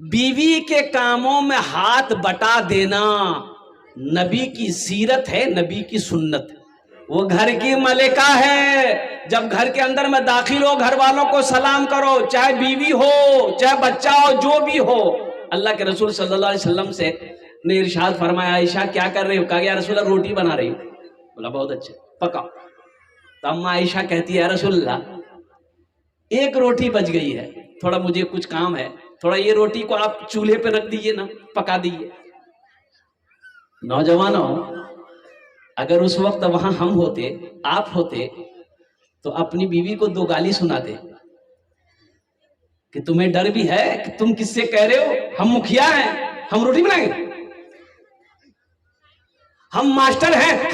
बीवी के कामों में हाथ बटा देना नबी की सीरत है, नबी की सुन्नत है। वो घर की मलिका है। जब घर के अंदर में दाखिल हो, घर वालों को सलाम करो, चाहे बीवी हो चाहे बच्चा हो, जो भी हो। अल्लाह के रसूल सल्लल्लाहु अलैहि वसल्लम से ने इरशाद फरमाया, आयशा क्या कर रही हो? कहा या रसूल रोटी बना रही हो। बोला बहुत अच्छा, पकाओ। तो अम्मा आयशा कहती है, रसूलल्लाह एक रोटी बच गई है, थोड़ा मुझे कुछ काम है, थोड़ा ये रोटी को आप चूल्हे पे रख दीजिए ना, पका दीजिए। नौजवानों, अगर उस वक्त वहां हम होते, आप होते, तो अपनी बीवी को दो गाली सुनाते कि तुम्हें डर भी है कि तुम किससे कह रहे हो? हम मुखिया हैं, हम रोटी बनाएंगे, हम मास्टर हैं,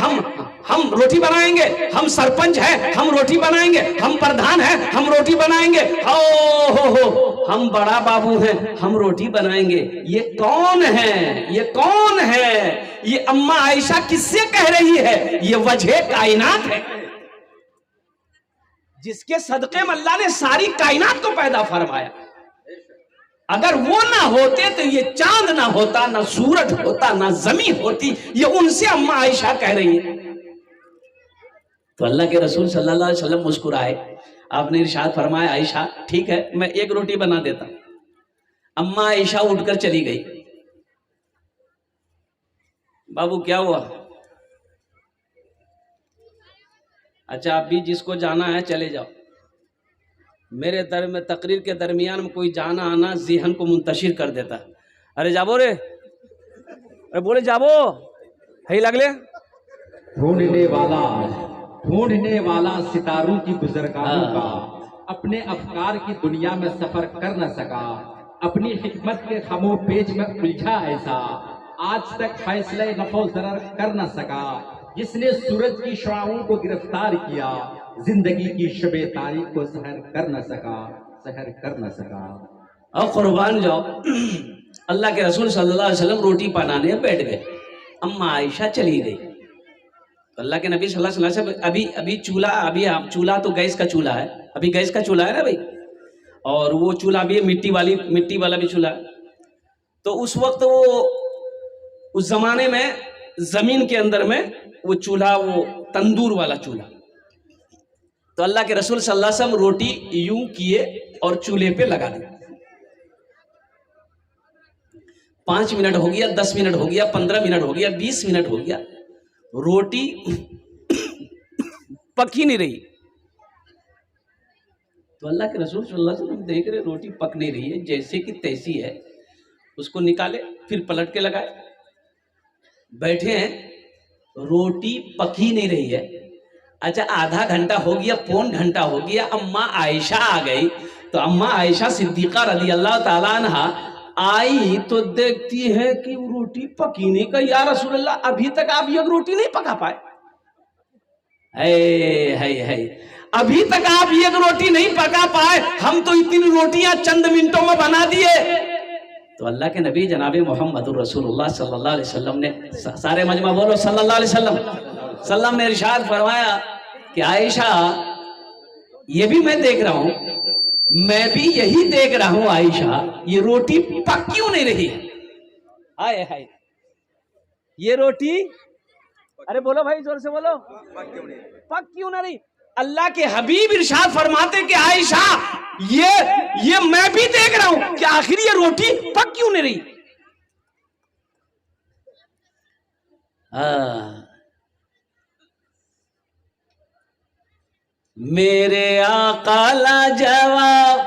हम रोटी बनाएंगे, हम सरपंच हैं, हम रोटी बनाएंगे, हम प्रधान हैं, हम रोटी बनाएंगे, हो हम बड़ा बाबू हैं, हम रोटी बनाएंगे। ये कौन है? ये कौन है? ये अम्मा आयशा किससे कह रही है? ये वजह कायनात है, जिसके सदके में अल्लाह ने सारी कायनात को पैदा फरमाया। अगर वो ना होते तो ये चांद ना होता, ना सूरज होता, ना जमीन होती। ये उनसे अम्मा आयशा कह रही है। तो अल्लाह के रसूल सल्लल्लाहु अलैहि वसल्लम मुस्कुराए। आपने इरशाद फरमाया, आयशा ठीक है, मैं एक रोटी बना देता। अम्मा आयशा उठकर चली गई। बाबू क्या हुआ? अच्छा, आप भी जिसको जाना है चले जाओ। मेरे दर में तकरीर के दरमियान में कोई जाना आना ज़हन को मुंतशिर कर देता। अरे जाबो रे, अरे बोले जाबो है लगले। ढूंढने वाला सितारों की गुज़रगाहों का अपने अफकार की दुनिया में सफर कर न सका। अपनी हिकमत के खमो पेच में उलझा ऐसा, आज तक फैसले नफो जरर कर न सका। जिसने सूरज की शुआओं को गिरफ्तार किया, जिंदगी की शबे तारीख को सहर कर न सका। और कुर्बान जाओ, अल्लाह के रसूल सल्लल्लाहु अलैहि वसल्लम रोटी बनाने बैठ गए। अम्मा आयशा चली गई। तो अल्लाह के नबी सल्लल्लाहु अलैहि वसल्लम अभी चूल्हा तो गैस का चूल्हा है, अभी गैस का चूल्हा है ना भाई, और वो चूल्हा भी मिट्टी वाला भी चूल्हा। तो उस वक्त उस जमाने में जमीन के अंदर में वो चूल्हा, वो तंदूर वाला चूल्हा। तो अल्लाह के रसूल सल्लल्लाहु अलैहि वसल्लम रोटी यूं किए और चूल्हे पे लगा दी। 5 मिनट हो गया, 10 मिनट हो गया, 15 मिनट हो गया, 20 मिनट हो गया, रोटी पक ही नहीं रही। तो अल्लाह के रसूल सल्लल्लाहु अलैहि वसल्लम देख रहे रोटी पक नहीं रही है, जैसे कि तैसी है। उसको निकाले, फिर पलट के लगाए, बैठे हैं, रोटी पक ही नहीं रही है। अच्छा, आधा घंटा हो गया, पौन घंटा हो गया, अम्मा आयशा आ गई। तो अम्मा आयशा सिद्दीका रज़ी अल्लाह ताला अन्हा आई तो देखती है कि रोटी पकी नहीं। का या रसूलल्लाह, अभी तक आप ये रोटी नहीं पका पाए? है अभी तक आप ये रोटी नहीं पका पाए, हम तो इतनी रोटियां चंद मिनटों में बना दिए। तो अल्लाह के नबी जनाबे मोहम्मदुर रसूलुल्लाह सल्लल्लाहु अलैहि वसल्लम ने, सारे मजमा बोलो सल्लल्लाहु अलैहि वसल्लम ने इरशाद फरमाया कि आयशा, ये भी मैं देख रहा हूं, मैं भी यही देख रहा हूं आयशा, ये रोटी पक क्यों नहीं रही? हाय हाय, ये रोटी, अरे बोलो भाई जोर से बोलो, पक क्यों नहीं रही? अल्लाह के हबीब इरशाद फरमाते कि आयशा, ये मैं भी देख रहा हूं कि आखिर ये रोटी पक क्यों नहीं रही। मेरे आका लाजवाब,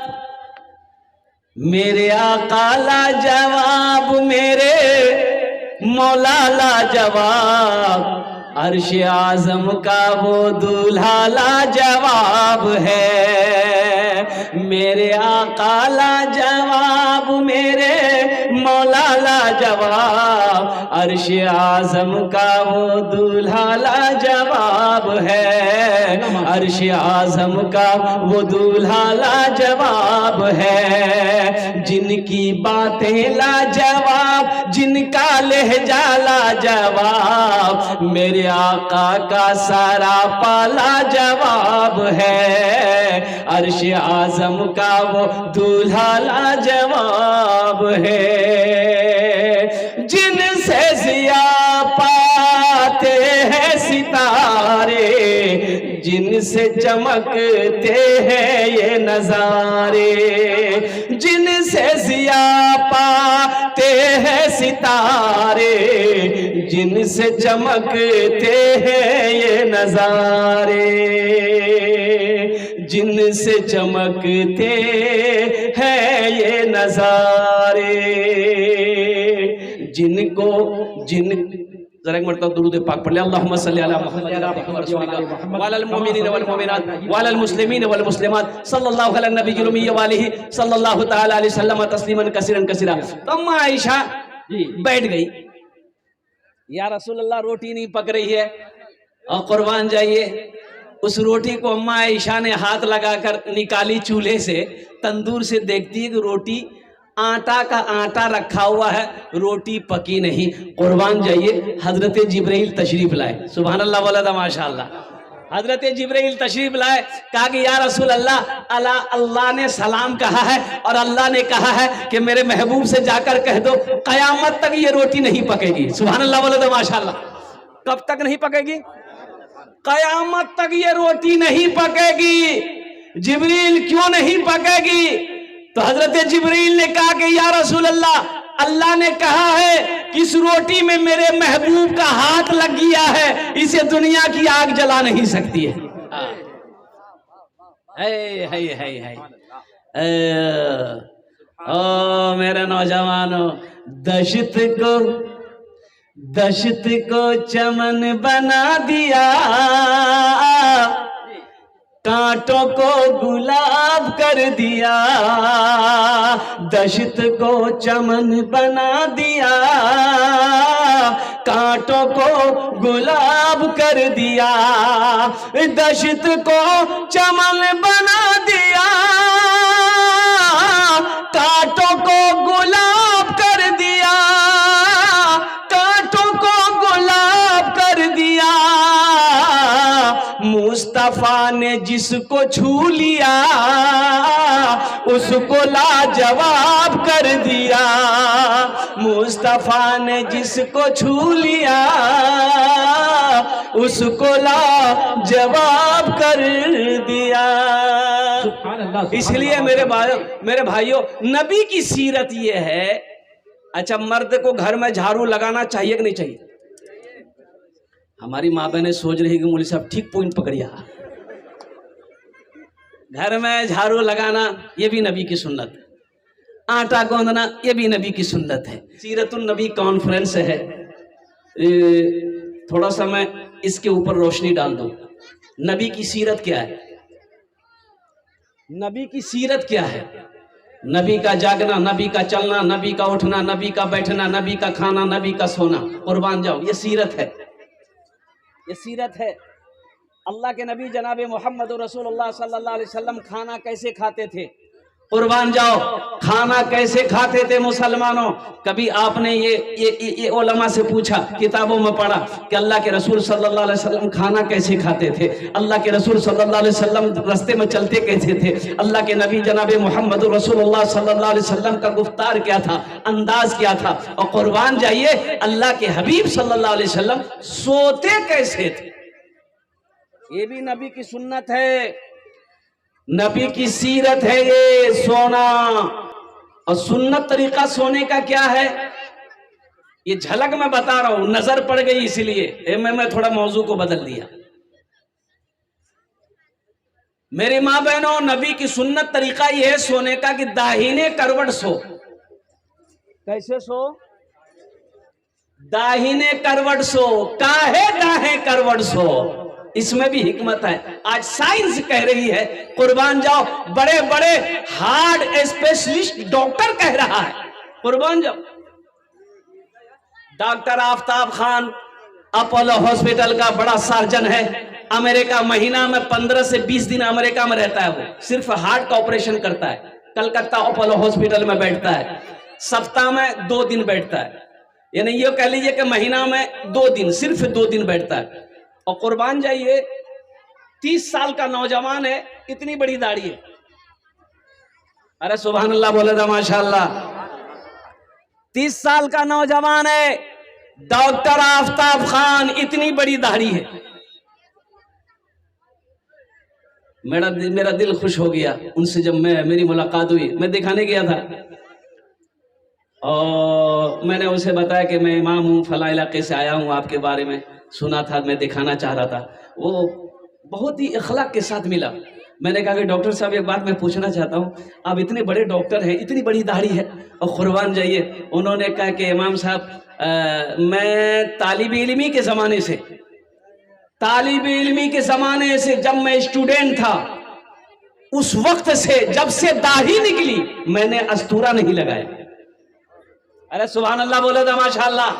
मेरे आका लाजवाब, मेरे मौला लाजवाब, अर्श आजम का वो दूल्हा लाजवाब है। मेरे आका लाजवाब, मेरे मौला लाजवाब, अर्श आजम का वो दूल्हा लाजवाब है, अर्श आजम का वो दूल्हा लाजवाब है। जिनकी बातें लाजवाब, जिनका लहजा लाजवाब, मेरे आका का सारा पाला जवाब है। अर्श आजम का वो दूल्हा लाजवाब है। जिनसे जिया पाते हैं सितारे, जिनसे चमकते हैं ये नजारे, जिनसे जिया पाते हैं सितारे, जिनसे चमकते हैं ये नजारे, जिनसे चमकते हैं ये नजारे। जिनको जिन जरा एक मरतबा दुरूद पाक पढ़ ले, अल्लाहुम्मा सल्ली अला मुहम्मद व अलल मुमिनीन वल मुमिनात व अलल मुस्लिमीन वल मुस्लिमात सल्लल्लाहु अला नबिय्यिल उम्मी व आलिहि सल्लल्लाहु तआला अलैहि वसल्लम तस्लीमन कसीरन कसीरा। तो अम्मा आयशा बैठ गई, या रसूलल्लाह रोटी नहीं पक रही है और कुर्बान जाइए। उस रोटी को अम्मा आयशा ने हाथ लगाकर निकाली चूल्हे से, तंदूर से, देखती है कि रोटी आटा का आटा रखा हुआ है, रोटी पकी नहीं। कुर्बान जाइए, हजरत जिब्राइल तशरीफ लाए, सुभान अल्लाह वलदा माशाअल्लाह। हजरत जिब्राइल तशरीफ लाए, कहा कि या रसूल अल्लाह, अल्लाह ने सलाम कहा है और अल्लाह ने कहा है कि मेरे महबूब से जाकर कह दो कयामत तक ये रोटी नहीं पकेगी। सुभान अल्लाह वलदा माशाअल्लाह। कब तक नहीं पकेगी? कयामत तक ये रोटी नहीं पकेगी। जिब्रील क्यों नहीं पकेगी? तो हजरत जिब्रील ने कहा कि या रसूल अल्लाह ने कहा है कि इस रोटी में मेरे महबूब का हाथ लग गया है, इसे दुनिया की आग जला नहीं सकती है। ओ मेरे नौजवानों, दशत को चमन बना दिया, कांटों को गुलाब कर दिया। दशत को चमन बना दिया, कांटों को गुलाब कर दिया। दशत को चमन बना दिया, कांटों को गुलाब कर दिया, कांटों को गुलाब कर दिया। मुस्तफा ने जिसको छू लिया, उसको लाजवाब कर दिया। मुस्तफा ने जिसको छू लिया, उसको लाजवाब कर दिया। इसलिए मेरे भाइयों, नबी की सीरत ये है। अच्छा, मर्द को घर में झाड़ू लगाना चाहिए कि नहीं चाहिए? हमारी माँ बहनें सोच रही कि मौलवी साहब ठीक पॉइंट पकड़िया। घर में झाड़ू लगाना ये भी नबी की सुन्नत है, आटा गूंदना ये भी नबी की सुन्नत है। सीरतुन नबी कॉन्फ्रेंस है, थोड़ा सा मैं इसके ऊपर रोशनी डाल दूं। नबी की सीरत क्या है? नबी की सीरत क्या है? नबी का जागना, नबी का चलना, नबी का उठना, नबी का बैठना, नबी का खाना, नबी का सोना। कुर्बान जाओ, ये सीरत है, ये सीरत है। अल्लाह के नबी जनाब मोहम्मद रसूलुल्लाह सल्लल्लाहु अलैहि वसल्लम खाना कैसे खाते थे? कुर्बान जाओ, खाना कैसे खाते थे मुसलमानों? कभी आपने ये उलमा से पूछा, किताबों में पढ़ा कि अल्लाह के रसूल सल्लल्लाहु अलैहि वसल्लम खाना कैसे खाते थे? अल्लाह के रसूल सल्लल्लाहु अलैहि वसल्लम रास्ते में चलते कैसे थे? अल्लाह के नबी जनाब मोहम्मद रसूलुल्लाह सल्लल्लाहु अलैहि वसल्लम का गुफ्तार क्या था, अंदाज क्या था? और कुर्बान जाइए, अल्लाह के हबीब सल्लल्लाहु अलैहि वसल्लम सोते कैसे थे? ये भी नबी की सुन्नत है, नबी की सीरत है ये सोना। और सुन्नत तरीका सोने का क्या है, ये झलक मैं बता रहा हूं, नजर पड़ गई इसलिए मैं थोड़ा मौजू को बदल दिया। मेरी मां बहनों, नबी की सुन्नत तरीका ये है सोने का कि दाहिने करवट सो। कैसे सो? दाहिने करवट सो। काहे दाहे करवट सो? इसमें भी हिकमत है। आज साइंस कह रही है, कुर्बान जाओ, बड़े बड़े हार्ट स्पेशलिस्ट डॉक्टर कह रहा है, कुर्बान जाओ, doctor Aftab Khan Apollo hospital का बड़ा सर्जन है। अमेरिका महीना में 15 से 20 दिन अमेरिका में रहता है। वो सिर्फ हार्ट का ऑपरेशन करता है। कलकत्ता अपोलो हॉस्पिटल में बैठता है। सप्ताह में 2 दिन बैठता है, यानी ये कह लीजिए कि महीना में 2 दिन, सिर्फ 2 दिन बैठता है। और कुर्बान जाइए, 30 साल का नौजवान है, इतनी बड़ी दाढ़ी है। अरे सुभान अल्लाह बोले था माशाअल्लाह। 30 साल का नौजवान है, डॉक्टर आफ्ताब खान, इतनी बड़ी दाढ़ी है। मेरा दिल खुश हो गया उनसे जब मेरी मुलाकात हुई। मैं दिखाने गया था और मैंने उसे बताया कि मैं इमाम हूँ, फला इलाके से आया हूँ, आपके बारे में सुना था, मैं दिखाना चाह रहा था। वो बहुत ही अखलाक के साथ मिला। मैंने कहा कि डॉक्टर साहब एक बात मैं पूछना चाहता हूँ, आप इतने बड़े डॉक्टर हैं, इतनी बड़ी दाढ़ी है और कुर्बान जाइए। उन्होंने कहा कि इमाम साहब मैं तालिब इल्मी के ज़माने से जब मैं स्टूडेंट था, उस वक्त से जब से दाढ़ी निकली मैंने अस्तूरा नहीं लगाया। अरे सुभान अल्लाह बोले था माशाअल्लाह।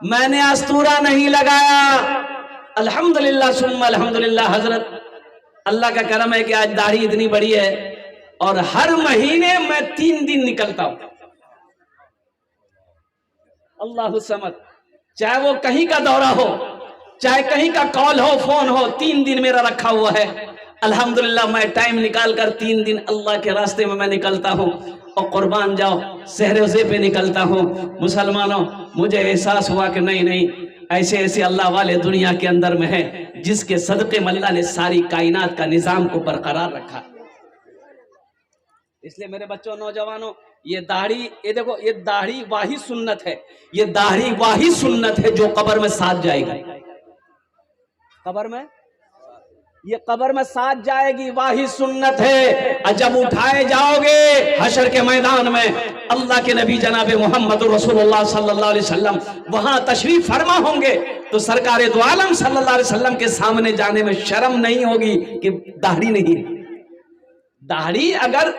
मैंने अस्तूरा नहीं लगाया। अल्हम्दुलिल्लाह सुम्मा अल्हम्दुलिल्लाह हजरत, अल्लाह का करम है कि आज दाढ़ी इतनी बड़ी है और हर महीने मैं 3 दिन निकलता हूं। अल्लाह समद, चाहे वो कहीं का दौरा हो, चाहे कहीं का कॉल हो, फोन हो, 3 दिन मेरा रखा हुआ है। अल्हम्दुलिल्लाह मैं टाइम निकाल कर 3 दिन अल्लाह के रास्ते में मैं निकलता हूँ और कुर्बान जाओ सहरोज़े पे निकलता हूँ। मुसलमानों, मुझे एहसास हुआ कि नहीं, ऐसे ऐसे अल्लाह वाले दुनिया के अंदर में है जिसके सदक़े में अल्लाह ने सारी कायनात का निज़ाम को बरकरार रखा। इसलिए मेरे बच्चों, नौजवानों, ये दाढ़ी, ये देखो, ये दाढ़ी वाही सुन्नत है। ये दाढ़ी वाही सुन्नत है जो कब्र में साथ जाएगी। कब्र में, ये कब्र में साथ जाएगी, वाही सुन्नत है। और जब उठाए जाओगे हशर के मैदान में, अल्लाह के नबी जनाबे मोहम्मद रसूलुल्लाह सल्लल्लाहु अलैहि वसल्लम वहां तशरीफ फरमा होंगे, तो सरकारे दो आलम सल्लल्लाहु अलैहि वसल्लम के सामने जाने में शर्म नहीं होगी कि दाढ़ी नहीं है। दाढ़ी अगर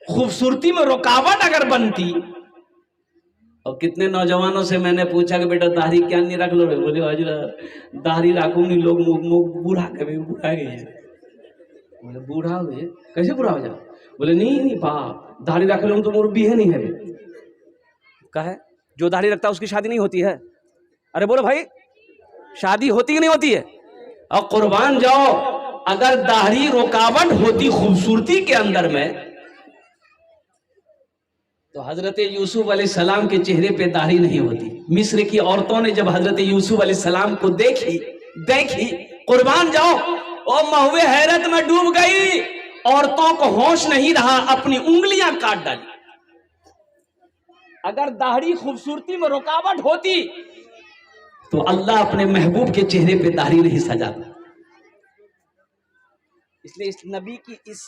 खूबसूरती में रुकावट अगर बनती, और कितने नौजवानों से मैंने पूछा कि बेटा दाढ़ी क्या नहीं रख लो, बोले हजरत दाढ़ी रखूं नहीं, लोग बूढ़ा कभी बूढ़ा गए। बोले बूढ़ा हुए कैसे बूढ़ा हो जाओ? बोले नहीं बाप, दाढ़ी रख लो तो मुर्बी है नहीं है। कहे जो दाढ़ी रखता है उसकी शादी नहीं होती है। अरे बोलो भाई, शादी होती कि नहीं होती है? और कुर्बान जाओ, अगर दाढ़ी रुकावट होती खूबसूरती के अंदर में, तो हजरत यूसुफ अलैहिस्सलाम के चेहरे पे दाढ़ी नहीं होती। मिस्र की औरतों ने जब हजरत यूसुफ अलैहिस्सलाम को देखी, कुर्बान जाओ, और महुए हैरत में डूब गई। औरतों को होश नहीं रहा, अपनी उंगलियां काट डाली। अगर दाढ़ी खूबसूरती में रुकावट होती तो अल्लाह अपने महबूब के चेहरे पे दाढ़ी नहीं सजाता। इसलिए इस नबी की इस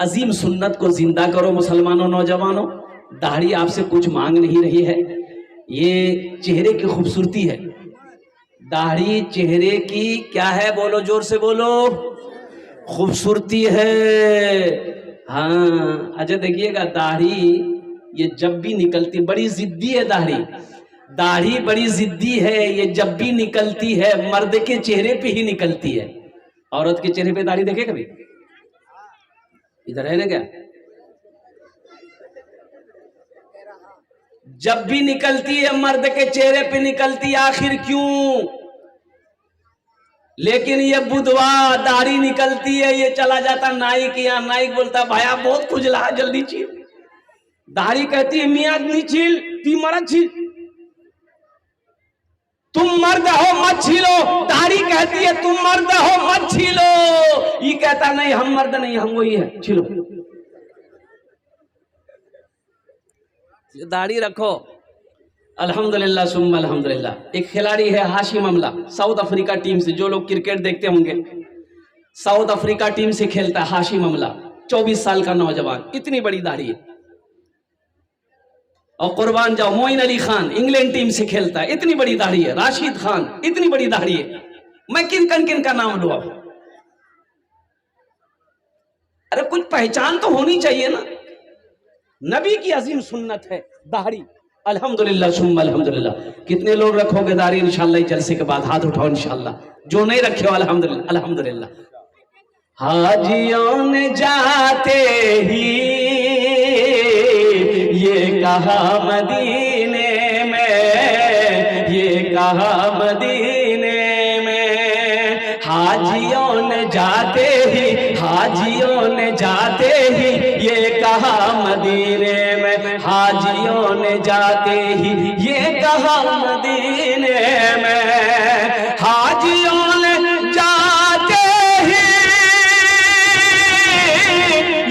अजीम सुन्नत को जिंदा करो मुसलमानों, नौजवानों। दाढ़ी आपसे कुछ मांग नहीं रही है, ये चेहरे की खूबसूरती है। दाढ़ी चेहरे की क्या है? बोलो, जोर से बोलो, खूबसूरती है। हाँ, अच्छा देखिएगा, दाढ़ी ये जब भी निकलती, बड़ी जिद्दी है दाढ़ी बड़ी जिद्दी है। ये जब भी निकलती है मर्द के चेहरे पे ही निकलती है। औरत के चेहरे पे दाढ़ी देखे कभी? इधर है ना क्या? जब भी निकलती है मर्द के चेहरे पे निकलती है, आखिर क्यों? लेकिन ये बुधवार दाढ़ी निकलती है, ये चला जाता नाई के यहाँ, नाई बोलता भाया बहुत खुजला, जल्दी छील। दाढ़ी कहती है मियाँ नहीं छील, ती मर्द छील, तुम मर्द हो मत छीलो। दाढ़ी कहती है तुम मर्द हो मत छीलो, ये कहता नहीं हम मर्द नहीं, हम वही है, छीलो। दाढ़ी रखो। अल्हम्दुलिल्लाह सुम्मा अल्हम्दुलिल्लाह। एक खिलाड़ी है हाशिम अमला, साउथ अफ्रीका टीम से, जो लोग क्रिकेट देखते होंगे, साउथ अफ्रीका टीम से खेलता है हाशिम अमला, 24 साल का नौजवान, इतनी बड़ी दाढ़ी है। और कुर्बान जाओ, मोइन अली खान इंग्लैंड टीम से खेलता है, इतनी बड़ी दाढ़ी है। राशिद खान, इतनी बड़ी दाढ़ी है। मैं किन का नाम लूं? अरे कुछ पहचान तो होनी चाहिए ना। नबी की अजीम सुन्नत है दाढ़ी। अल्हम्दुलिल्लाह सुम्मा अल्हम्दुलिल्लाह। कितने लोग रखोगे दाढ़ी इंशाल्लाह जलसे के बाद? हाथ उठाओ इंशाल्लाह। जो नहीं रखे हो अल्हम्दुलिल्लाह अल्हम्दुलिल्लाह। हाजियों ने जाते ही ये कहा मदीने में, ये कहा मदीने में, हाजियों ने जाते ही, हाजियों ने जाते ही ये कहा मदीने में, हाजियों ने जाते ही ये कहा मदीने में, हाजियों ने जाते ही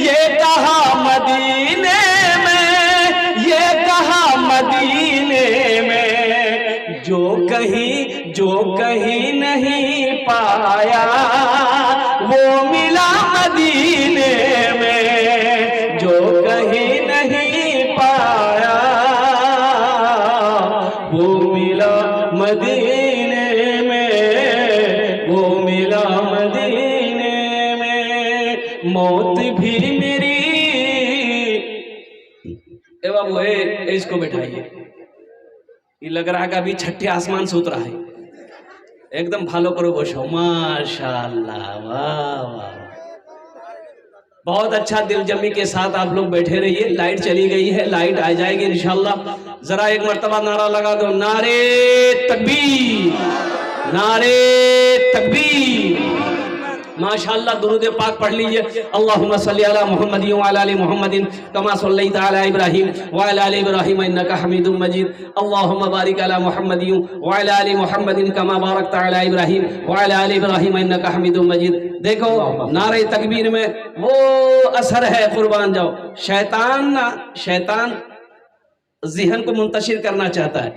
ये कहा मदीने में, ये कहा मदीने में, जो कहीं नहीं पाया वो मिला मदीने में, जो कहीं नहीं पाया वो मिला मदीने में, वो मिला मदीने में। मौत भी मेरी, ए बाबू इसको बैठाइए, ये लग रहा है कि अभी छठे आसमान से उतरा है। एकदम फॉलो करो बोशो, माशाल्लाह, वाह वाह, बहुत अच्छा। दिलजमी के साथ आप लोग बैठे रहिए। लाइट चली गई है, लाइट आ जाएगी इंशाल्लाह। जरा एक मर्तबा नारा लगा दो, नारे तकबीर, नारे तकबीर। माशाअल्लाह दुरूद पाक पढ़ लीजिए। अल्लाहुम्मा सल्ली अला मुहम्मदिन व अला आलि मुहम्मदिन कमा सल्लैता अला इब्राहीम व अला आलि इब्राहीम इन्नका हमीदुम मजीद। अल्लाहुम्मा बारिक अला मुहम्मदिन व अला आलि मुहम्मदिन कमा बारकता अला इब्राहीम व अला आलि इब्राहीम इन्नका हमीदुम मजीद। देखो नारे तकबीर में वो असर है, कुर्बान जाओ। शैतान ज़हन को मुंतशिर करना चाहता है।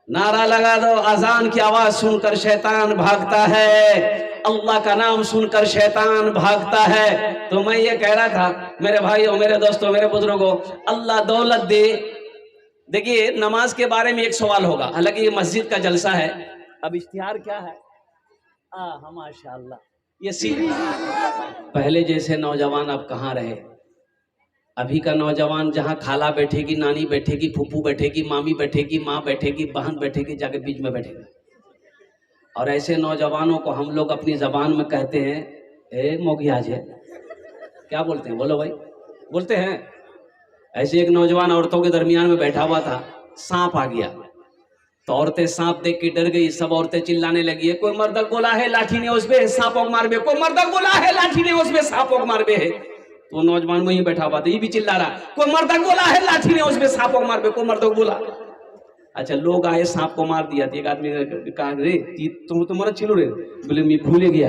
नारा लगा दो, अजान की आवाज सुनकर शैतान भागता है, अल्लाह का नाम सुनकर शैतान भागता है। तो मैं ये कह रहा था मेरे भाइयों, मेरे दोस्तों, मेरे बुजुर्गों, अल्लाह दौलत दे। देखिए नमाज के बारे में एक सवाल होगा, हालांकि ये मस्जिद का जलसा है। अब इश्तिहार क्या है? माशाअल्लाह, ये पहले जैसे नौजवान अब कहाँ रहे। अभी का नौजवान जहाँ खाला बैठेगी, नानी बैठेगी, फूफू बैठेगी, मामी बैठेगी, माँ बैठेगी, बहन बैठेगी, जाके बीच में बैठेगा। और ऐसे नौजवानों को हम लोग अपनी जबान में कहते हैं ए मोगियाज है। क्या बोलते हैं? बोलो भाई, बोलते हैं। ऐसे एक नौजवान औरतों के दरमियान में बैठा हुआ था, सांप आ गया तो औरतें सांप देख के डर गई। सब औरतें चिल्लाने लगी है, कोई मर्दक बोला है लाठी ने उस पे सांपों मार बे, कोई मर्दक बोला है लाठी ने उस पे सांपों मार बे है। तो नौजवान वहीं बैठा हुआ था, ये भी चिल्ला रहा, कोई मर्दक बोला है लाठी ने उस पे सांपों मार बे, कोई मर्दक बोला। अच्छा, लोग आए, सांप को मार दिया। एक आदमी ने कहा, रे तुम तुम्हारा चिलो रे, बोले मैं भूले गया।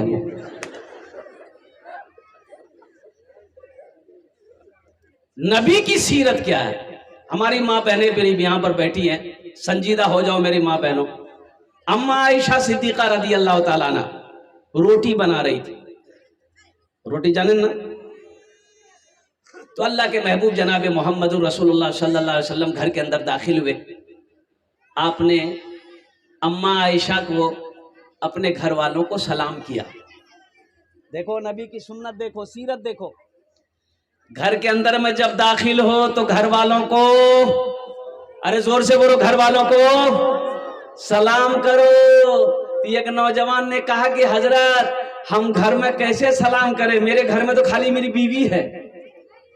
नबी की सीरत क्या है? हमारी माँ बहनें मेरी यहाँ पर बैठी हैं, संजीदा हो जाओ मेरी माँ बहनों। अम्मा आयशा सिद्दीका रदी अल्लाह ताला अन्हा रोटी बना रही थी। रोटी जाने ना, तो अल्लाह के महबूब जनाब मोहम्मद रसूलुल्लाह सल्लल्लाहु अलैहि वसल्लम घर के अंदर दाखिल हुए। आपने अम्मा आयशा को, अपने घर वालों को सलाम किया। देखो नबी की सुन्नत देखो, सीरत देखो। घर के अंदर में जब दाखिल हो तो घर वालों को, अरे जोर से बोलो, घर वालों को सलाम करो। एक नौजवान ने कहा कि हजरत हम घर में कैसे सलाम करें, मेरे घर में तो खाली मेरी बीवी है।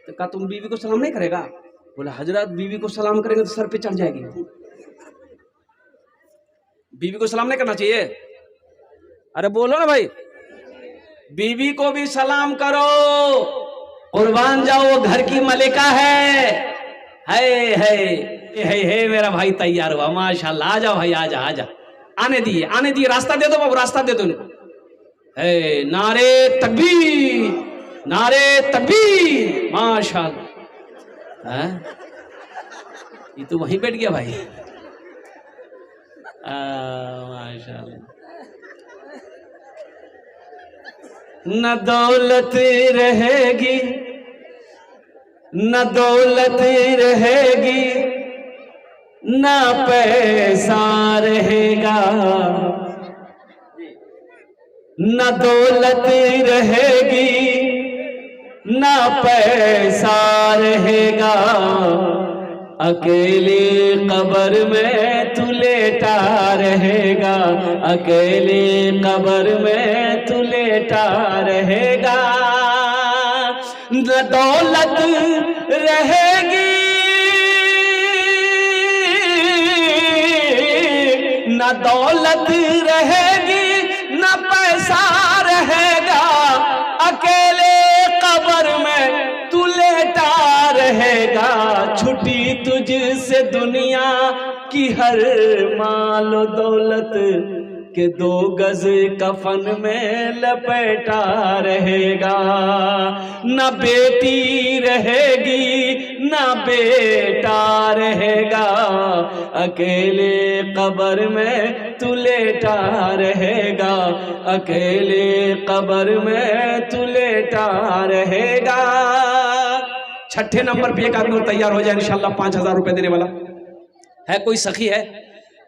तो कहा तुम बीवी को सलाम नहीं करेगा? बोला हजरत बीवी को सलाम करेंगे तो सर पे चढ़ जाएगी, बीवी को सलाम नहीं करना चाहिए। अरे बोलो ना भाई, बीवी को भी सलाम करो, कुर्बान जाओ, वो घर की मलिका है। मेरा भाई तैयार हुआ, माशाल्लाह। आ जाओ भाई, आजा आजा, आने दिए, रास्ता दे दो बाबू, रास्ता दे दो इनको। है नारे तकबीर, नारे तकबीर, माशाल्लाह। ये तो वहीं बैठ गया भाई, माशाल्लाह। न दौलत रहेगी, न दौलत रहेगी, न पैसा रहेगा, न दौलत रहेगी, न पैसा रहेगा, अकेली कब्र में तू लेटा रहेगा, अकेली कब्र में तू लेटा रहेगा। न दौलत रहेगी न दौलत रहेगी न पैसा रहेगा, अकेले कब्र में तू लेटा रहेगा। छुटी तुझसे दुनिया की हर मालो दौलत के 2 गज कफन में लपेटा रहेगा। न बेटी रहेगी न बेटा रहेगा, अकेले कब्र में तू लेटा रहेगा, अकेले कब्र में तू लेटा रहेगा। छठे नंबर पे एक आदमी तैयार हो जाए इंशाल्लाह 5000 रुपए देने वाला है। कोई सखी है,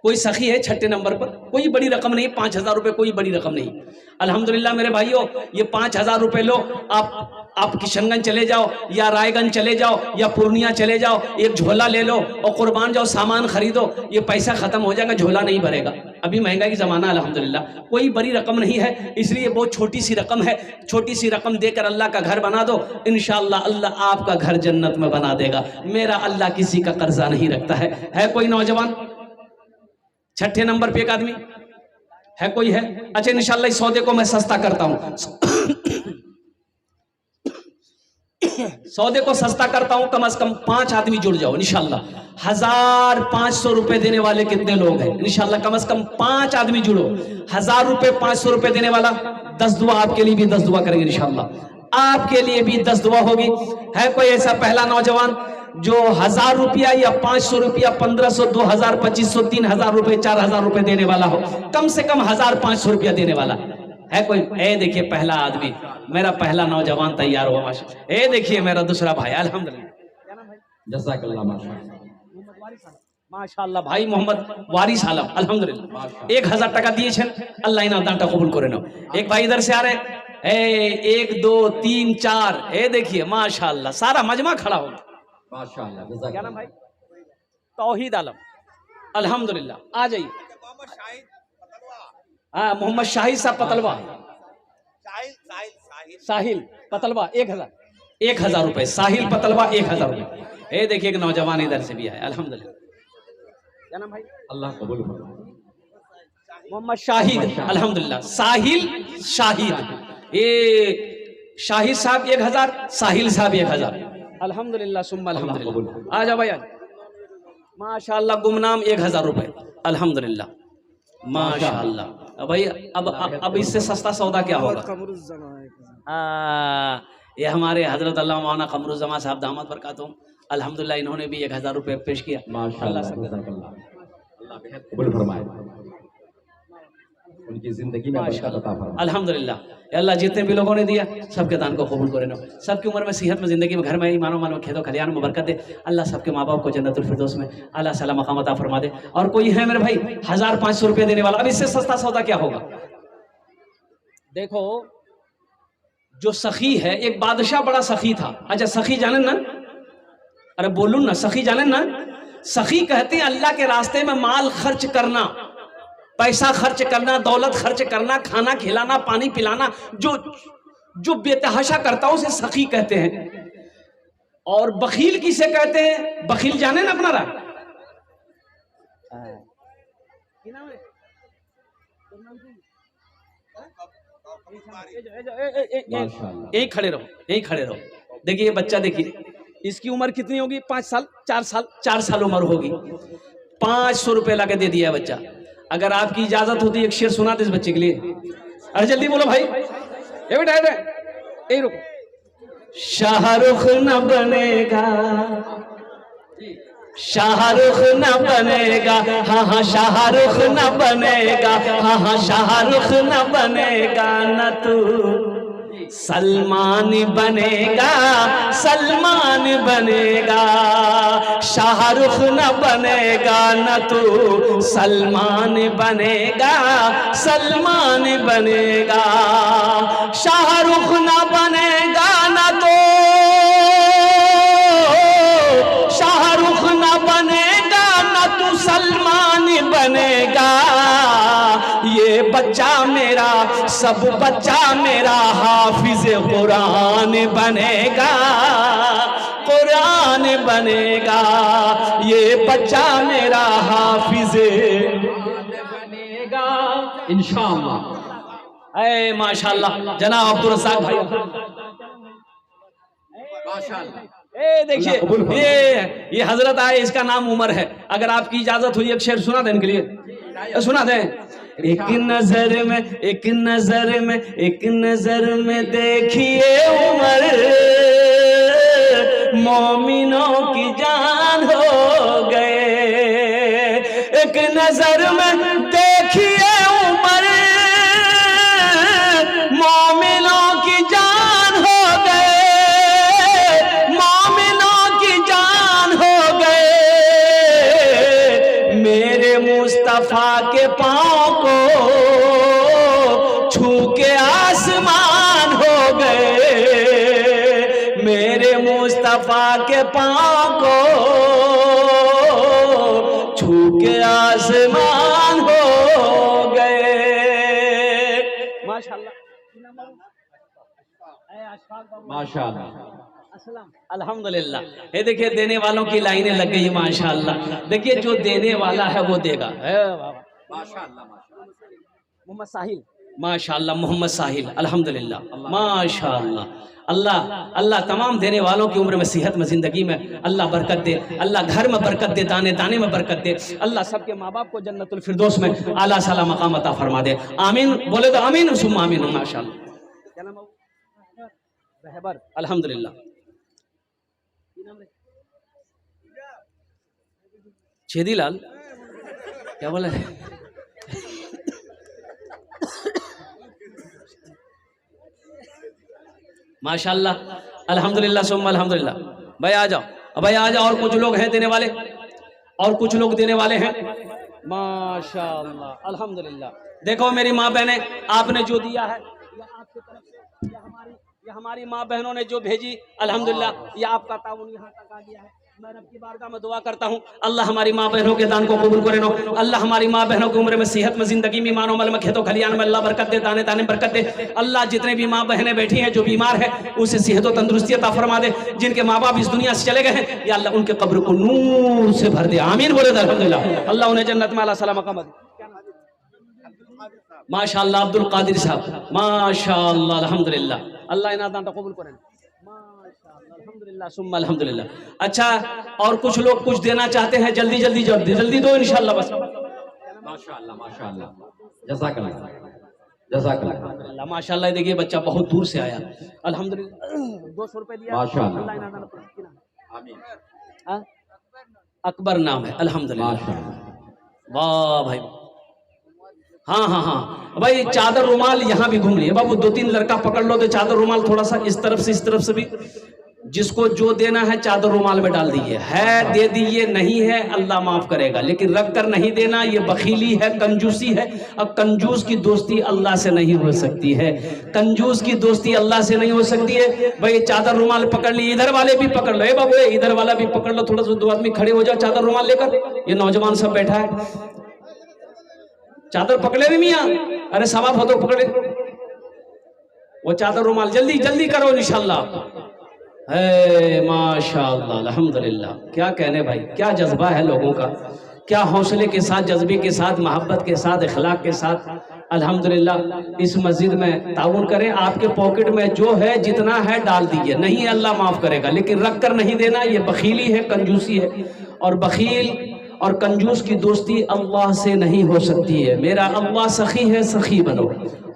कोई सखी है छठे नंबर पर। कोई बड़ी रकम नहीं, 5000 रुपए कोई बड़ी रकम नहीं। अल्हम्दुलिल्लाह मेरे भाइयों, ये 5000 रुपए लो, आप किशनगंज चले जाओ या रायगंज चले जाओ या पूर्णिया चले जाओ, एक झोला ले लो और कुर्बान जाओ, सामान खरीदो। ये पैसा खत्म हो जाएगा, झोला नहीं भरेगा। अभी महंगाई की जमाना अल्हम्दुलिल्लाह, कोई बड़ी रकम नहीं है, इसलिए बहुत छोटी सी रकम है। छोटी सी रकम देकर अल्लाह का घर बना दो, इंशाअल्लाह अल्लाह आपका घर जन्नत में बना देगा। मेरा अल्लाह किसी का कर्जा नहीं रखता है कोई नौजवान? छठे नंबर पे एक आदमी है, कोई है? अच्छा इंशाल्लाह इस सौदे को मैं सस्ता करता हूं, सौदे को सस्ता करता हूं। कम से कम 5 आदमी जुड़ जाओ इंशाल्लाह। 1500 रुपए देने वाले कितने लोग हैं? इंशाल्लाह कम से कम 5 आदमी जुड़ो। 1000 रुपए 500 रुपए देने वाला 10 दुआ आपके लिए भी 10 दुआ करेंगे इंशाल्लाह। आपके लिए भी 10 दुआ होगी। है कोई ऐसा पहला नौजवान जो 1000 रुपया या 500 रुपया, 1500, 2000, 2500, 3000 रुपए, 4000 रुपए देने वाला हो? कम से कम 1500 रुपया देने वाला है कोई? ए देखिए पहला आदमी, मेरा पहला नौजवान तैयार हुआ माशाअल्लाह। ए देखिए मेरा दूसरा भाई अल्हम्दुलिल्लाह, जज़ाकल्लाह माशाअल्लाह भाई मोहम्मद वारिस आलम अल्हम्दुलिल्लाह। 1000 টাকা দিয়েছেন, আল্লাহ ইনার দানটা কবুল করে নাও। एक भाई इधर से आ रहे, 1 2 3 4, ए देखिए माशाअल्लाह सारा मजमा खड़ा हो गया माशाअल्लाह। क्या नाम भाई? तौहीद आलम अल्हम्दुलिल्लाह। आ जाइए। हाँ मोहम्मद शाहिद साहब पतलवा, साहिल पतलवा 1000 रुपए, साहिल पतलवा 1000 रुपए। ये देखिए एक नौजवान इधर से भी आया अल्हम्दुलिल्लाह। क्या नाम भाई? अल्लाह कबूल फरमाए। मोहम्मद शाहिद अल्हम्दुलिल्लाह, साहिल शाहिद। ये शाहिद साहब 1000, साहिल साहब 1000 अल्हम्दुलिल्लाह सुम्मा अल्हम्दुलिल्लाह। आ जाओ भाई आज। माशाअल्लाह गुमनाम 1000 रुपए अल्हम्दुलिल्लाह माशाअल्लाह। भाई अब इससे सस्ता सौदा क्या होगा? ये हमारे हजरत अल्लाह मौलाना कमरुज़्ज़मा साहब दामद बरकातुहूम अल्हम्दुलिल्लाह, इन्होंने भी 1000 रुपए पेश किया। माशाअल्लाह, अल्लाह बेहद कबूल फरमाए, उनकी जिंदगी में बरकत अता फरमाए अल्हम्दुलिल्लाह। अल्लाह जितने भी लोगों ने दिया सबके दान को कबूल करे ना, सबकी उम्र में सेहत में जिंदगी में घर में ईमान मानो खेदो खलियान में बरकत दे। अल्लाह सबके माँ बाप को जन्नतुल फिरदौस में अल्लाह सलाम मकाम अता फरमा दे। और कोई है मेरे भाई 1500 रुपए देने वाला? अब इससे सस्ता सौदा क्या होगा? देखो जो सखी है, एक बादशाह बड़ा सखी था। अच्छा सखी जाने ना, अरे बोलू ना, सखी जाने ना। सखी कहते हैं अल्लाह के रास्ते में माल खर्च करना, पैसा खर्च करना, दौलत खर्च करना, खाना खिलाना, पानी पिलाना, जो बेतहाशा करता है उसे सखी कहते हैं। और बखील किसे कहते हैं? बखील जाने ना अपना रहा यही खड़े रहो, यही खड़े रहो। देखिए ये बच्चा, देखिए इसकी उम्र कितनी होगी? 5 साल, 4 साल उम्र होगी। 500 रुपए लाके दे दिया है बच्चा। अगर आपकी इजाजत होती एक शेर सुना दे इस बच्चे के लिए। अरे जल्दी बोलो भाई, ये बेटा यही रुको। शाहरुख न बनेगा, शाहरुख न बनेगा, हाँ हाँ शाहरुख न बनेगा, हाँ हाँ शाहरुख न बनेगा, न तू सलमान बनेगा, सलमान बनेगा। शाहरुख न बनेगा, न तू सलमान बनेगा, सलमान बनेगा। शाहरुख न बनेगा, न तो शाहरुख न बच्चा मेरा, सब बच्चा मेरा हाफिज कुरान बनेगा, कुरान बनेगा। ये बच्चा मेरा हाफिज बनेगा इंशाअल्लाह। ऐ माशाल्लाह जनाब अब्दुल रज़ाक भाई, माशाअल्लाह। ए देखिए ये हजरत आए, इसका नाम उमर है। अगर आपकी इजाजत हुई एक शेर सुना दें इनके लिए, सुना दें। एक नजर में, एक नजर में, एक नजर में देखिए उमर, मोमिनों की जान हो गए। एक नजर में देखिए उमर, मोमिनों की जान हो गए, मोमिनों की जान हो गए। मेरे मुस्तफा के पांव को छू के आसमान हो गए, मेरे मुस्तफा के पांव को छू के आसमान हो गए। माशाल्लाह माशाअल्लाह। अल्हम्दुलिल्लाह। ये देखिए देने वालों की लाइनें लग गई माशाल्लाह। देखिए जो देने वाला है वो देगा। माशाअल्लाह। मोहम्मद साहिल, माशाल्लाह मोहम्मद साहिल, अल्हम्दुलिल्लाह माशाल्लाह। अल्लाह अल्लाह तमाम देने वालों की उम्र में, सेहत में, जिंदगी में अल्लाह बरकत दे, अल्लाह घर में बरकत दे, दाने दाने में बरकत दे, अल्लाह सबके माँ बाप को जन्नतुल फिरदौस में आला साला मकाम अता फरमा दे। आमीन बोले तो आमीन, सुम्मा आमीन। माशाल्लाह। क्या नाम है? रहबर, अल्हम्दुलिल्लाह। छेदी लाल, क्या बोला है? माशाल्लाह, अल्हम्दुलिल्लाह सुम्मा अल्हम्दुलिल्लाह। भाई आ जाओ, भाई आ जाओ। और कुछ लोग हैं देने वाले, और कुछ लोग देने वाले हैं माशाल्लाह अल्हम्दुलिल्लाह। देखो मेरी माँ बहने, आपने जो दिया है या आपकी तरफ से, या हमारी माँ बहनों ने जो भेजी, अल्हम्दुलिल्लाह ये आपका ताउन यहाँ तक आ गया है। मैं रब की बारगाह में दुआ करता हूँ, अल्लाह हमारी माँ बहनों के दान को कबूल करे नो। अल्लाह हमारी माँ बहनों की उम्र में, सेहत में, जिंदगी में, मानो मल में, खेतों खलियान में अल्लाह बरकत दे, दाने दाने बरकत दे। अल्लाह जितने भी माँ बहनें बैठी हैं जो बीमार है, उसे सेहत और तंदुरुस्ती अता फरमा दे। जिनके माँ बाप इस दुनिया से चले गए हैं, या अल्लाह उनके कब्र को नूर से भर दे। आमीन बोले अल्हम्दुलिल्लाह। अल्लाह उन्हें जन्नत में आला सलाम मकाम दे। माशाअल्लाह अब्दुल कादिर साहब, माशाअल्लाह अल्हम्दुलिल्लाह। अल्लाह इन्हें दान कबूल करे। अल्हम्दुलिल्लाह सुम्मा अल्हम्दुलिल्लाह। अच्छा, और कुछ लोग कुछ देना चाहते हैं, जल्दी जल्दी जल्दी जल्दी दो इंशाअल्लाह बस। माशाअल्लाह माशाअल्लाह। जज़ाकल्लाह जज़ाकल्लाह। माशाअल्लाह। देखिए बच्चा बहुत दूर से आया, अल्हम्दुलिल्लाह। 200 रुपए दिया माशाअल्लाह। आमीन। अकबर नाम है, अल्हम्दुलिल्लाह। वाह भाई, हाँ हाँ हाँ भाई। चादर रुमाल यहाँ भी घूम लिए बाबू, 2-3 लड़का पकड़ लो तो चादर रुमाल थोड़ा सा इस तरफ से, इस तरफ से भी। जिसको जो देना है चादर रुमाल में डाल दीजिए। है दे दीजिए, नहीं है अल्लाह माफ करेगा, लेकिन रख कर नहीं देना ये बखीली है, कंजूसी है। अब कंजूस की दोस्ती अल्लाह से नहीं हो सकती है, कंजूस की दोस्ती अल्लाह से नहीं हो सकती है। भाई चादर रुमाल पकड़ ली, इधर वाले भी पकड़ लो, बाबू इधर वाला भी पकड़ लो, थोड़ा सा 2 आदमी खड़े हो जाओ चादर रुमाल लेकर। ये नौजवान सब बैठा है, चादर पकड़े भी मियाँ, अरे सवाब हो तो पकड़े वो चादर रुमाल, जल्दी जल्दी करो इंशाल्लाह। है माशाअल्लाह अल्हम्दुलिल्लाह। क्या कहने भाई, क्या जज्बा है लोगों का, क्या हौसले के साथ, जज्बे के साथ, मोहब्बत के साथ, इखलाक के साथ अल्हम्दुलिल्लाह इस मस्जिद में ताउन करें। आपके पॉकेट में जो है जितना है डाल दीजिए, नहीं अल्लाह माफ करेगा, लेकिन रख कर नहीं देना ये बखीली है, कंजूसी है। और बखील और कंजूस की दोस्ती अल्लाह से नहीं हो सकती है। मेरा अल्लाह सखी है, सखी बनो।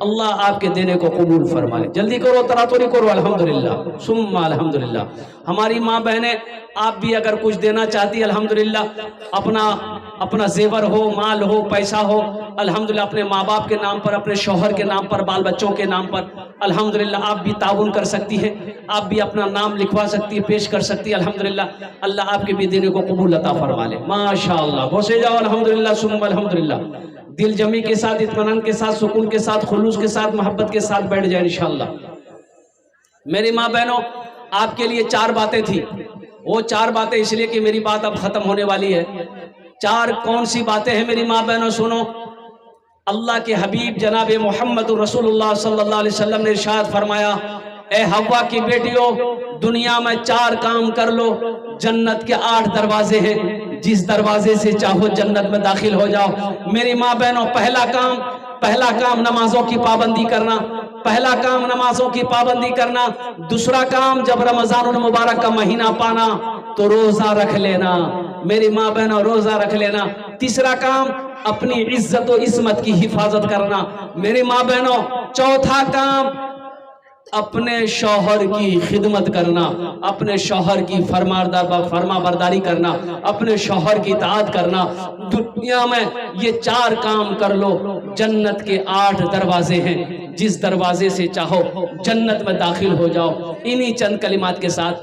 अल्लाह आपके देने को कबूल फरमाए। जल्दी करो, तरातुरी करो, अल्हम्दुलिल्लाह सुम्मा अल्हम्दुलिल्लाह। हमारी माँ बहनें, आप भी अगर कुछ देना चाहती अल्हम्दुलिल्लाह, अपना जेवर हो, माल हो, पैसा हो, अल्हम्दुलिल्लाह अपने माँ बाप के नाम पर, अपने शौहर के नाम पर, बाल बच्चों के नाम पर, अल्हम्दुलिल्लाह आप भी ताउन कर सकती है, आप भी अपना नाम लिखवा सकती है, पेश कर सकती है। अल्हम्दुलिल्लाह अल्लाह आपके भी देने को कबूल अता फरमा ले। माशाअल्लाह, बसे जाओ अल्हम्दुलिल्लाह सुम्मा अल्हम्दुलिल्लाह। दिल जमी के साथ, इत्मीनान के साथ, सुकून के साथ, खुलूस के साथ, मोहब्बत के साथ बैठ जाए इंशाअल्लाह। मेरी माँ बहनों, आपके लिए 4 बातें थी। वो 4 बातें इसलिए कि मेरी बात अब खत्म होने वाली है। 4 कौन सी बातें हैं मेरी माँ बहनों, सुनो। अल्लाह के हबीब जनाब मोहम्मद रसूलुल्लाह सल्लल्लाहु अलैहि वसल्लम ने इरशाद फरमाया, ए हव्वा की बेटियों, दुनिया में 4 काम कर लो। जन्नत के 8 दरवाजे हैं, जिस दरवाजे से चाहो जन्नत में दाखिल हो जाओ। मेरी माँ बहनों, पहला काम नमाजों की पाबंदी करना। पहला काम नमाजों की पाबंदी करना। दूसरा काम, जब रमजानुल मुबारक का महीना पाना तो रोजा रख लेना। मेरी माँ बहनों, रोजा रख लेना। तीसरा काम, अपनी इज्जत और इस्मत की हिफाजत करना। मेरी माँ बहनों, चौथा काम, अपने शौहर की खिदमत करना, अपने शौहर की फरमा बरदारी करना, अपने शौहर की इताअत करना। दुनिया में ये 4 काम कर लो, जन्नत के 8 दरवाजे हैं, जिस दरवाजे से चाहो जन्नत में दाखिल हो जाओ। इन्हीं चंद कलिमात के साथ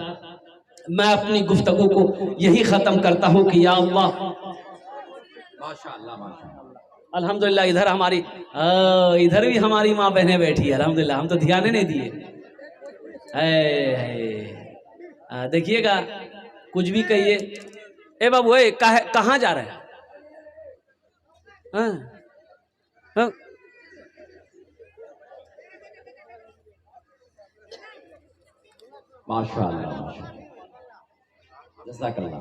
मैं अपनी गुफ्तगू को यही खत्म करता हूँ कि या अल्लाह, माशाअल्लाह माशाअल्लाह। अल्हम्दुलिल्लाह इधर भी हमारी माँ बहनें बैठी है। अल्हम्दुलिल्लाह, हम तो ध्यान ही नहीं दिए। देखिएगा, कुछ भी कहिए। ए बाबू, कहाँ जा रहे हैं? हाँ? माशाअल्लाह माशाअल्लाह, जज़ाकल्लाह।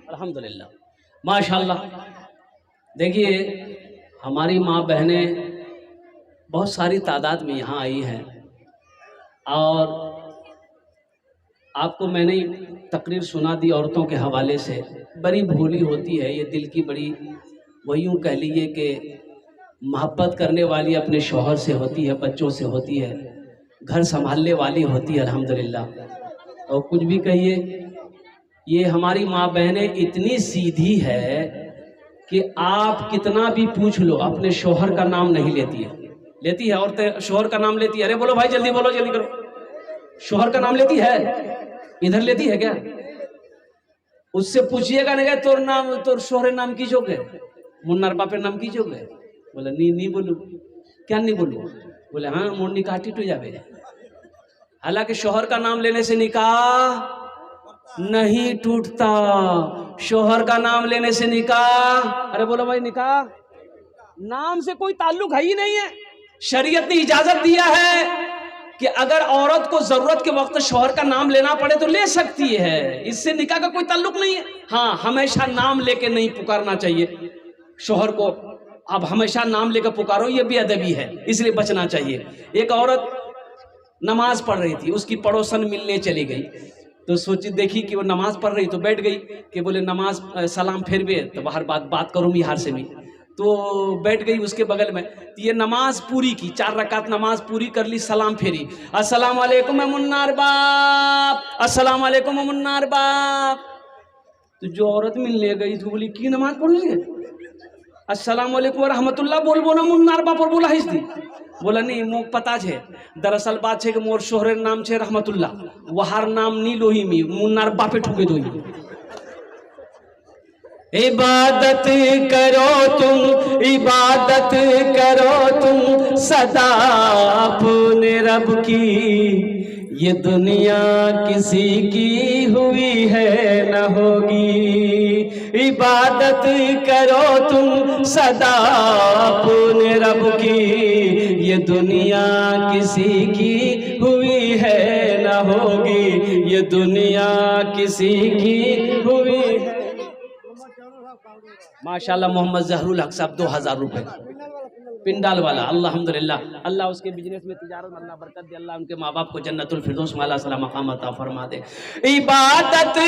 अल्हम्दुलिल्लाह, माशाअल्लाह। देखिए, हमारी माँ बहनें बहुत सारी तादाद में यहाँ आई हैं, और आपको मैंने तकरीर सुना दी औरतों के हवाले से। बड़ी भोली होती है ये, दिल की बड़ी, वही यूँ कह लीजिए कि मोहब्बत करने वाली अपने शौहर से होती है, बच्चों से होती है, घर संभालने वाली होती है। अल्हम्दुलिल्लाह। और कुछ भी कहिए, ये हमारी माँ बहनें इतनी सीधी है कि आप कितना भी पूछ लो, अपने शौहर का नाम नहीं लेती है। लेती है औरतें शौहर का नाम लेती है। अरे बोलो भाई, जल्दी बोलो, जल्दी करो। शौहर का नाम लेती है? इधर लेती है क्या? उससे पूछिएगा नहीं, तोर नाम, तोर शौहर नाम की जोग है, मुन्नार बापे नाम की जोग है? बोले नहीं बोलू। क्या नहीं बोलू? बोले हाँ, मोर निकाह टूट जावे। हालांकि शौहर का नाम लेने से निकाह नहीं टूटता, शौहर का नाम लेने से निकाह, अरे बोलो भाई, निकाह नाम से कोई ताल्लुक है ही नहीं है। शरीयत ने इजाजत दिया है कि अगर औरत को जरूरत के वक्त शौहर का नाम लेना पड़े तो ले सकती है, इससे निकाह का कोई ताल्लुक नहीं है। हाँ, हमेशा नाम लेके नहीं पुकारना चाहिए शौहर को। अब हमेशा नाम लेकर पुकारो, ये बेअदबी है, इसलिए बचना चाहिए। एक औरत नमाज पढ़ रही थी, उसकी पड़ोसन मिलने चली गई, तो सोची, देखी कि वो नमाज पढ़ रही तो बैठ गई कि बोले नमाज सलाम फेरवे तो बाहर बात करूँ बिहार से भी। तो बैठ गई उसके बगल में। तो ये नमाज पूरी की, 4 रकात नमाज पूरी कर ली, सलाम फेरी, अस्सलाम वालेकुम मुन्नार बाप, अस्सलाम वालेकुम मुन्नार बाप। तो जो औरत मिलने गई तो बोली, की नमाज पढ़ी? अस्सलाम वालेकुम व रहमतुल्लाह बोलबो ना मुन्नार बाप और बोला हिस्दी। बोला नहीं, मोक पता छे, दरअसल बात छे कि मोर शोहरेर नाम छे रहमतुल्लाह, वहार नाम नी लोही मी, मुन्नार बापे ठुके दोई। इबादत करो तुम सदा अपने रब की, ये दुनिया किसी की हुई है न होगी। इबादत करो तुम सदा अपने रब की, ये दुनिया किसी की हुई है न होगी, ये दुनिया किसी की हुई है। माशाल्लाह, मोहम्मद जहरुल हक साहब 2000 रुपए पिंडाल वाला। अल्हम्दुलिल्लाह, अल्लाह उसके बिजनेस में, तिजारत में अल्लाह बरकत दे, अल्लाह उनके माँ बाप को जन्नतुल फिरदौस में अल्लाह सलाम मकाम अता फरमा दे। इबादत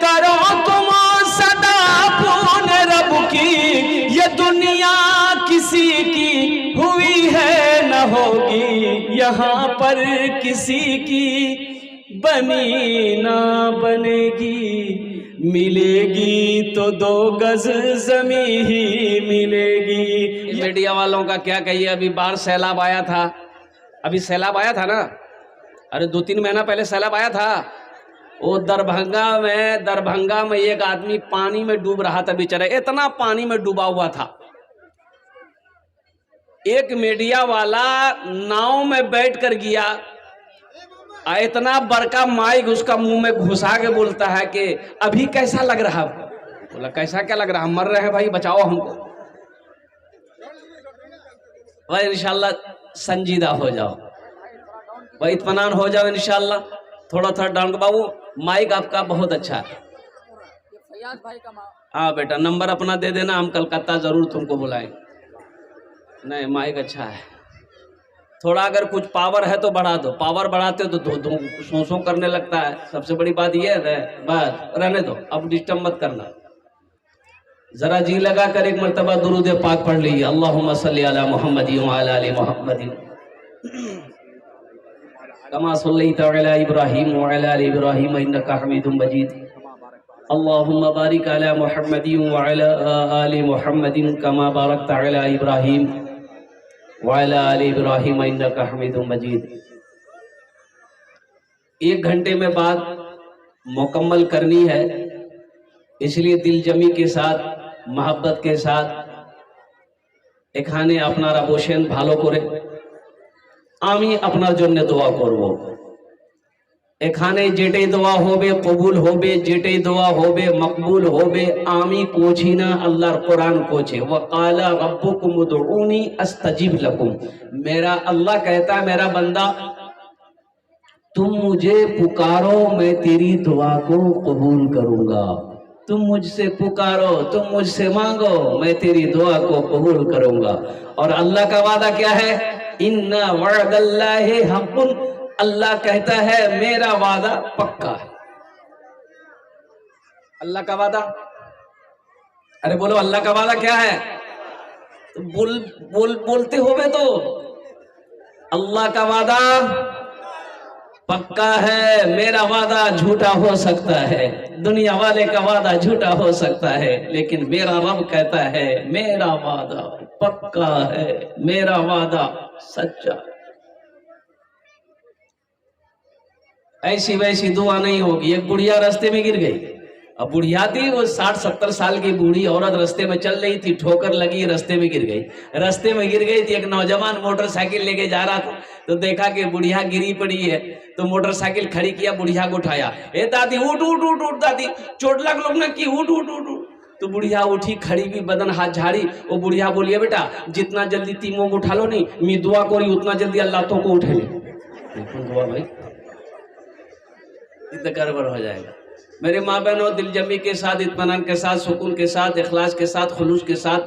करो तुम सदा अपने रब की, ये दुनिया किसी की हुई है न होगी, यहाँ पर किसी की बनी ना बनेगी, मिलेगी तो 2 गज जमी ही मिलेगी। मीडिया वालों का क्या कहिए, अभी बार सैलाब आया था, अभी सैलाब आया था ना, अरे 2-3 महीना पहले सैलाब आया था। वो दरभंगा में एक आदमी पानी में डूब रहा था बेचारा, इतना पानी में डूबा हुआ था। एक मीडिया वाला नाव में बैठ कर गया, इतना बड़का माइक उसका मुंह में घुसा के बोलता है कि अभी कैसा लग रहा है? बोला कैसा क्या लग रहा है, मर रहे हैं भाई, बचाओ हमको। भाई इंशाल्लाह संजीदा हो जाओ, भाई इत्मीनान हो जाओ इंशाल्लाह। थोड़ा थोड़ा डाउन बाबू, माइक आपका बहुत अच्छा है। हाँ बेटा, नंबर अपना दे देना, हम कलकत्ता जरूर तुमको बुलाएंगे। नहीं माइक अच्छा है, थोड़ा अगर कुछ पावर है तो बढ़ा दो, पावर बढ़ाते हो तो दो सो सो करने लगता है। सबसे बड़ी बात ये है, बात रहने दो, अब डिस्टर्ब मत करना। जरा जी लगा कर एक मर्तबा दुरूद पाक पढ़ लीजिए, अल्लाहुम्मा सल्ली अला मुहम्मदिन व अला आलि मुहम्मदिन कमा सल्लैता अला इब्राहीम व अला आलि इब्राहीम इन्नका हमीदुम मजीद। अल्लाहुम्मा बारिक अला मुहम्मदिन व अला आलि मुहम्मदिन कमा बारकता अला इब्राहीम व अला आलि इब्राहीम इन्नका हमीदुम मजीद। 1 घंटे में बात मुकम्मल करनी है, इसलिए दिल जमी के साथ, मोहब्बत के साथ एखाने अपनारा बोसेन भालो करे, आमी अपनार जन्य दोया करबो। एखाने जेटाई दोया होबे कबुल होबे, जेटाई दोया होबे मकबूल होबे, आमी कोची ना, अल्लाहर कुरान कोचे, वक़ाला रब्बुकुम उदऊनी अस्तजिब लकुम। मेरा अल्लाह कहता है, मेरा बंदा तुम मुझे पुकारो, मैं तेरी दुआ को कबूल करूंगा। तुम मुझसे पुकारो, तुम मुझसे मांगो, मैं तेरी दुआ को कबूल करूंगा। और अल्लाह का वादा क्या है? इन्ना वअदल्लाहि हक़्क़ुन। अल्लाह कहता है मेरा वादा पक्का है। अल्लाह का वादा, अरे बोलो अल्लाह का वादा क्या है? तो बोलते होवे तो अल्लाह का वादा पक्का है। मेरा वादा झूठा हो सकता है, दुनिया वाले का वादा झूठा हो सकता है, लेकिन मेरा रब कहता है मेरा वादा पक्का है, मेरा वादा सच्चा। ऐसी वैसी दुआ नहीं होगी। एक बुढ़िया रास्ते में गिर गई, अब बुढ़िया थी वो 60-70 साल की बूढ़ी औरत रास्ते में चल रही थी, ठोकर लगी, रास्ते में गिर गई। रास्ते में गिर गई थी, एक नौजवान मोटरसाइकिल लेके जा रहा था, तो देखा कि बुढ़िया गिरी पड़ी है, तो मोटरसाइकिल खड़ी किया, बुढ़िया को उठाया। ए दादी उठ उठ उठ उठ, दादी चोट लग लोग ना की, उठ उठ उठ उठ। तो बुढ़िया उठी, खड़ी भी, बदन हाथ झाड़ी। वो बुढ़िया बोलिए बेटा जितना जल्दी तीमों को उठा लो नहीं, मैं दुआ करी उतना जल्दी अल्लाह तो को उठे ले। दुआ भाई इतना गड़बड़ हो जाएगा। मेरे माँ बहनों, दिल जमी के साथ, इत्मीनान के साथ, सुकून के साथ, इखलास के साथ, खुलूस के साथ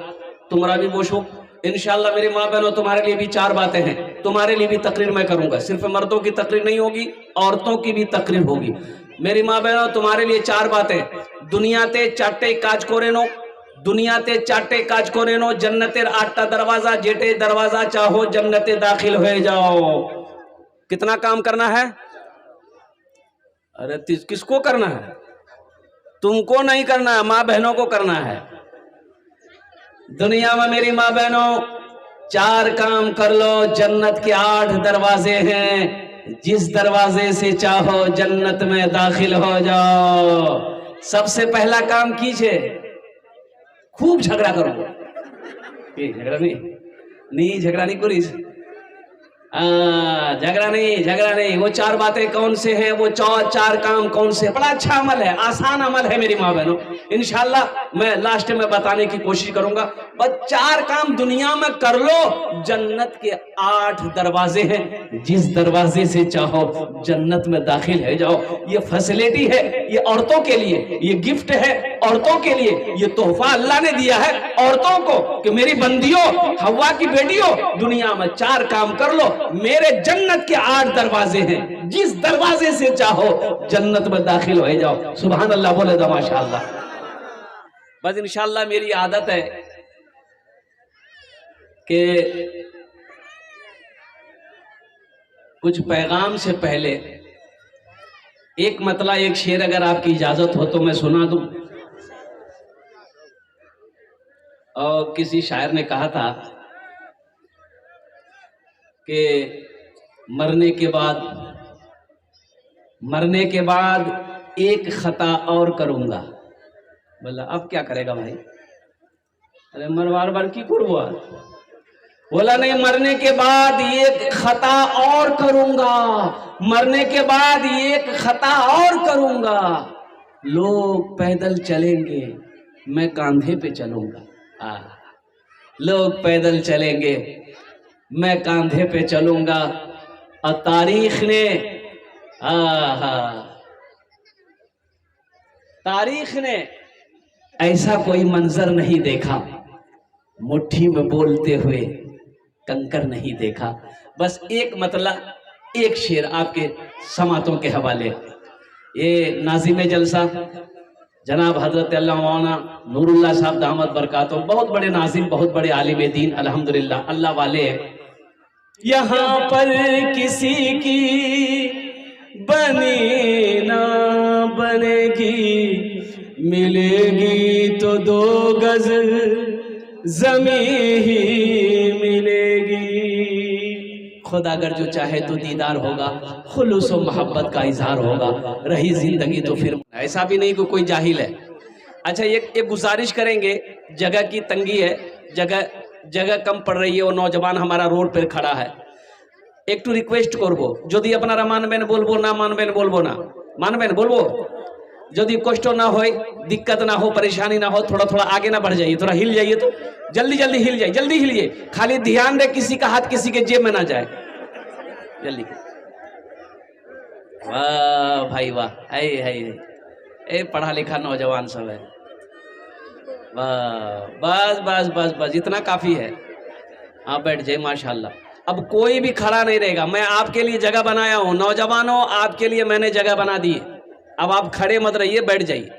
तुम्हारा भी बोशो इंशाल्लाह। मेरी माँ बहनों, तुम्हारे लिए भी 4 बातें हैं, तुम्हारे लिए भी तकरीर मैं करूंगा। सिर्फ मर्दों की तकरीर नहीं होगी, औरतों की भी तकरीर होगी। मेरी माँ बहनों, तुम्हारे लिए 4 बातें। दुनियाते 4टे काज कोरेनो, दुनियाते 4टे काज कोरेनो, जन्नतेर 8टा दरवाजा, जेटे दरवाजा चाहो जन्नते दाखिल हो जाओ। कितना काम करना है? अरे किसको करना है? तुमको नहीं करना है, माँ बहनों को करना है। दुनिया में मेरी माँ बहनों 4 काम कर लो, जन्नत के 8 दरवाजे हैं, जिस दरवाजे से चाहो जन्नत में दाखिल हो जाओ। सबसे पहला काम कीजिए, खूब झगड़ा करो। झगड़ा नहीं झगड़ा नहीं करी, झगड़ा नहीं। वो 4 बातें कौन से हैं? वो 4 काम कौन से? बड़ा अच्छा अमल है, आसान अमल है मेरी माँ बहनों। इंशाल्लाह मैं लास्ट में बताने की कोशिश करूंगा। बस 4 काम दुनिया में कर लो, जन्नत के 8 दरवाजे हैं, जिस दरवाजे से चाहो जन्नत में दाखिल हो जाओ। ये फैसिलिटी है, ये औरतों के लिए, ये गिफ्ट है औरतों के लिए, ये तोहफा अल्लाह ने दिया है औरतों को कि मेरी बंदियों, हवा की बेटियों, दुनिया में 4 काम कर लो, मेरे जन्नत के 8 दरवाजे हैं, जिस दरवाजे से चाहो जन्नत में दाखिल हो जाओ। सुभान अल्लाह बोले तो माशाअल्लाह। बस इंशाअल्लाह मेरी आदत है कि कुछ पैगाम से पहले एक मतला, एक शेर अगर आपकी इजाजत हो तो मैं सुना दूं। और किसी शायर ने कहा था कि मरने के बाद एक खता और करूंगा। बोला अब क्या करेगा भाई? अरे मरवार बार की कुरवा। बोला नहीं, मरने के बाद एक खता और करूंगा, मरने के बाद एक खता और करूंगा। लोग पैदल चलेंगे, मैं कांधे पे चलूंगा। लोग पैदल चलेंगे, मैं कांधे पे चलूंगा। और तारीख ने तारीख ने ऐसा कोई मंजर नहीं देखा, मुट्ठी में बोलते हुए कंकर नहीं देखा। बस एक मतलब एक शेर आपके समातों के हवाले। ये नाज़िम जलसा जनाब हजरत अल्लामा नूरुल्लाह साहब दामद बरकातों, बहुत बड़े नाज़िम, बहुत बड़े आलिम दीन, अल्हम्दुलिल्लाह अल्लाह वाले हैं। यहाँ पर किसी की बनी ना बनेगी, मिलेगी तो 2 गज ज़मीं ही मिलेगी। खुदा अगर जो चाहे तो दीदार होगा, खुलूस व मोहब्बत का इजहार होगा, रही जिंदगी तो फिर। ऐसा भी नहीं कि कोई जाहिल है। अच्छा, एक गुजारिश करेंगे, जगह की तंगी है, जगह कम पड़ रही है, वो नौजवान हमारा रोड पर खड़ा है। एक तो रिक्वेस्ट करबो, यदि अपना मानबेन बोलबो, ना मानबेन बोलबो ना, मानबेन बोलबो, यदि कष्ट ना हो, दिक्कत ना हो, परेशानी ना हो, थोड़ा थोड़ा आगे ना बढ़ जाइए, थोड़ा हिल जाइए, तो जल्दी जल्दी हिल जाइए, जल्दी हिलिए। खाली ध्यान दे किसी का हाथ किसी के जेब में ना जाए, जल्दी। वाह भाई वाह, है पढ़ा लिखा नौजवान सब है। वाह, बस बस बस बस, इतना काफी है। हाँ बैठ जाए, माशाल्लाह। अब कोई भी खड़ा नहीं रहेगा, मैं आपके लिए जगह बनाया हूँ, नौजवानों आपके लिए मैंने जगह बना दी है। अब आप खड़े मत रहिए, बैठ जाइए,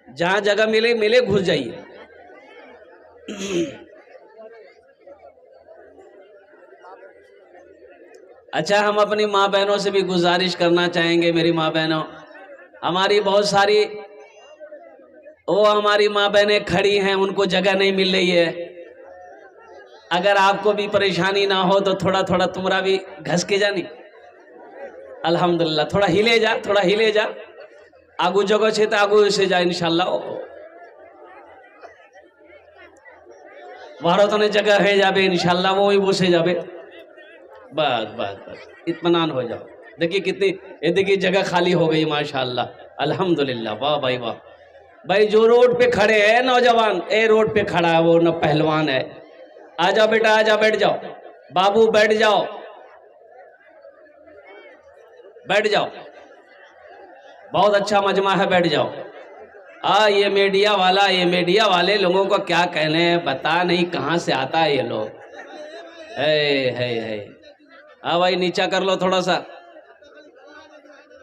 जहां जगह मिले मिले घुस जाइए। अच्छा, हम अपनी माँ बहनों से भी गुजारिश करना चाहेंगे। मेरी माँ बहनों, हमारी बहुत सारी वो हमारी माँ बहनें खड़ी हैं, उनको जगह नहीं मिल रही है। अगर आपको भी परेशानी ना हो तो थोड़ा थोड़ा तुमरा भी घस के जानी, अल्हम्दुलिल्लाह, थोड़ा हिले जा, थोड़ा हिले जा। आगू जगह छे तो आगू से जा, इंशाल्लाह वारो तने जगह है जाबे, इंशाल्लाह वो से जाबे। बस बस बस, इत्मीनान हो जाओ। देखिए कितनी, ये देखिए जगह खाली हो गई, माशाल्लाह, अल्हम्दुलिल्लाह, वाह भाई वाह। भाई जो रोड पे खड़े हैं नौजवान, रोड पे खड़ा है वो न पहलवान है, आ जाओ बेटा, आ जाओ, बैठ जाओ बाबू, बैठ जाओ, बैठ जाओ, बहुत अच्छा मजमा है, बैठ जाओ। ये मीडिया वाले लोगों को क्या कहने हैं, बता नहीं कहाँ से आता है ये लोग। है हाँ भाई, नीचा कर लो थोड़ा सा,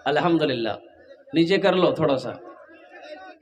अल्हम्दुलिल्लाह, नीचे कर लो थोड़ा सा।